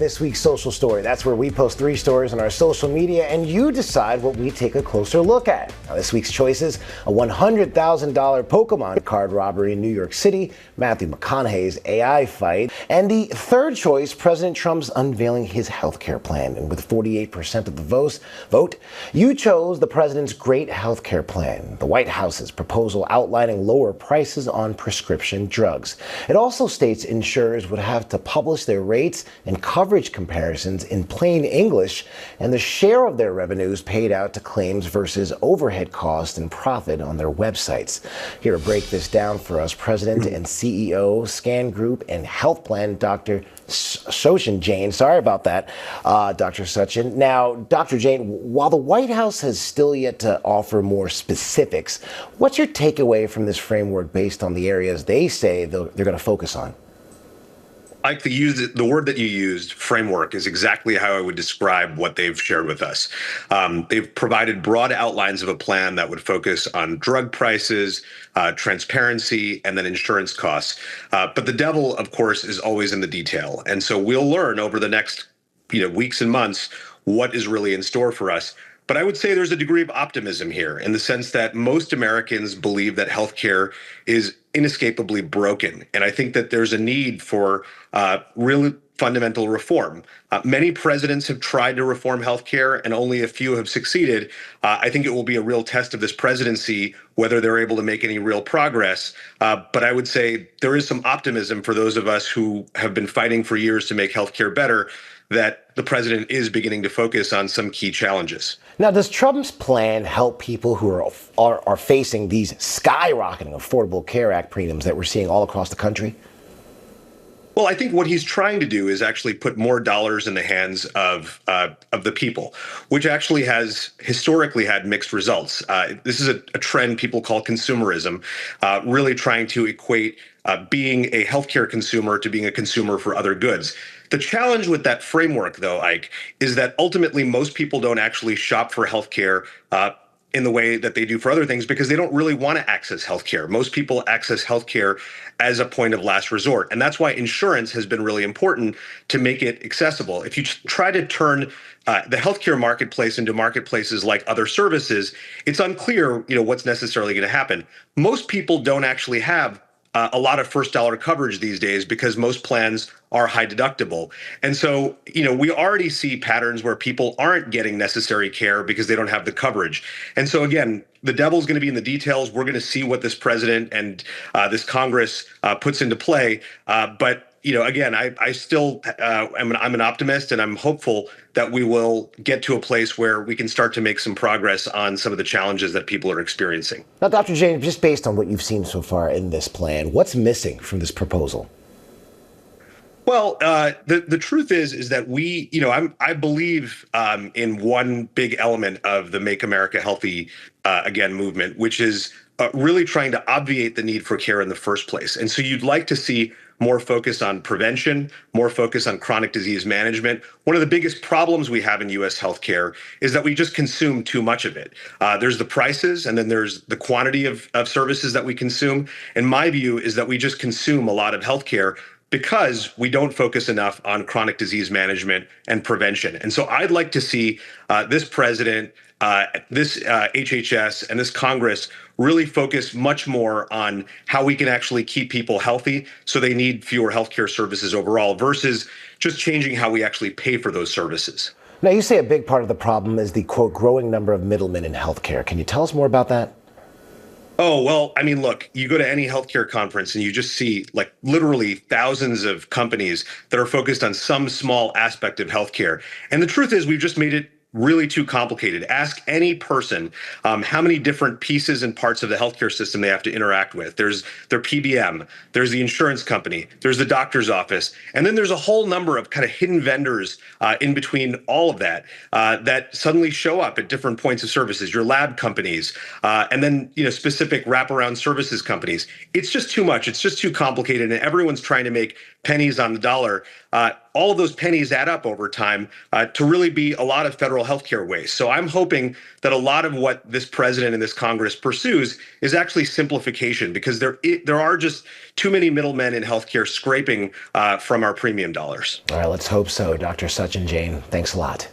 This week's social story. That's where we post 3 stories on our social media and you decide what we take a closer look at. Now, this week's choices: a $100,000 Pokemon card robbery in New York City, Matthew McConaughey's AI fight, and the third choice, President Trump's unveiling his healthcare plan. And with 48% of the vote, you chose the president's great healthcare plan, the White House's proposal outlining lower prices on prescription drugs. It also states insurers would have to publish their rates and coverage comparisons in plain English and the share of their revenues paid out to claims versus overhead cost and profit on their websites. Here to break this down for us, President and CEO, Scan Group and Health Plan, Dr. Sachin Jain. Sorry about that, Dr. Sachin. Now, Dr. Jain, while the White House has still yet to offer more specifics, what's your takeaway from this framework based on the areas they say they're going to focus on? I like to use the word that you used, framework, is exactly how I would describe what they've shared with us. They've provided broad outlines of a plan that would focus on drug prices, transparency, and then insurance costs. But the devil, of course, is always in the detail. And so we'll learn over the next weeks and months what is really in store for us. But I would say there's a degree of optimism here in the sense that most Americans believe that healthcare is inescapably broken. And I think that there's a need for really fundamental reform. Many presidents have tried to reform healthcare and only a few have succeeded. I think it will be a real test of this presidency whether they're able to make any real progress. But I would say there is some optimism for those of us who have been fighting for years to make healthcare better, that the president is beginning to focus on some key challenges. Now, does Trump's plan help people who are facing these skyrocketing Affordable Care Act premiums that we're seeing all across the country? Well, I think what he's trying to do is actually put more dollars in the hands of the people, which actually has historically had mixed results. This is a trend people call consumerism, really trying to equate being a healthcare consumer to being a consumer for other goods. The challenge with that framework, though, Ike, is that ultimately most people don't actually shop for healthcare in the way that they do for other things because they don't really want to access healthcare. Most people access healthcare as a point of last resort. And that's why insurance has been really important to make it accessible. If you try to turn the healthcare marketplace into marketplaces like other services, it's unclear, what's necessarily going to happen. Most people don't actually have a lot of first dollar coverage these days because most plans are high deductible. And so, we already see patterns where people aren't getting necessary care because they don't have the coverage. And so again, the devil's going to be in the details. We're going to see what this president and this Congress puts into play. But again, I still I'm an optimist, and I'm hopeful that we will get to a place where we can start to make some progress on some of the challenges that people are experiencing. Now, Dr. Jain, just based on what you've seen so far in this plan, what's missing from this proposal? Well, the truth is that I believe in one big element of the Make America Healthy Again movement, which is really trying to obviate the need for care in the first place. And so you'd like to see more focus on prevention, more focus on chronic disease management. One of the biggest problems we have in U.S. healthcare is that we just consume too much of it. There's the prices, and then there's the quantity of services that we consume. And my view is that we just consume a lot of healthcare because we don't focus enough on chronic disease management and prevention. And so I'd like to see this president, this HHS, and this Congress really focus much more on how we can actually keep people healthy so they need fewer healthcare services overall versus just changing how we actually pay for those services. Now, you say a big part of the problem is the, quote, growing number of middlemen in healthcare. Can you tell us more about that? Oh, well, I mean, look, you go to any healthcare conference and you just see like literally thousands of companies that are focused on some small aspect of healthcare. And the truth is we've just made it really too complicated. Ask any person how many different pieces and parts of the healthcare system they have to interact with. There's their PBM, there's the insurance company, there's the doctor's office, and then there's a whole number of kind of hidden vendors in between all of that that suddenly show up at different points of services, your lab companies, and then specific wraparound services companies. It's just too much. It's just too complicated, and everyone's trying to make pennies on the dollar all of those pennies add up over time to really be a lot of federal healthcare waste. So I'm hoping that a lot of what this president and this Congress pursues is actually simplification, because there are just too many middlemen in healthcare scraping from our premium dollars. All right, let's hope so. Dr. Sachin Jain, thanks a lot.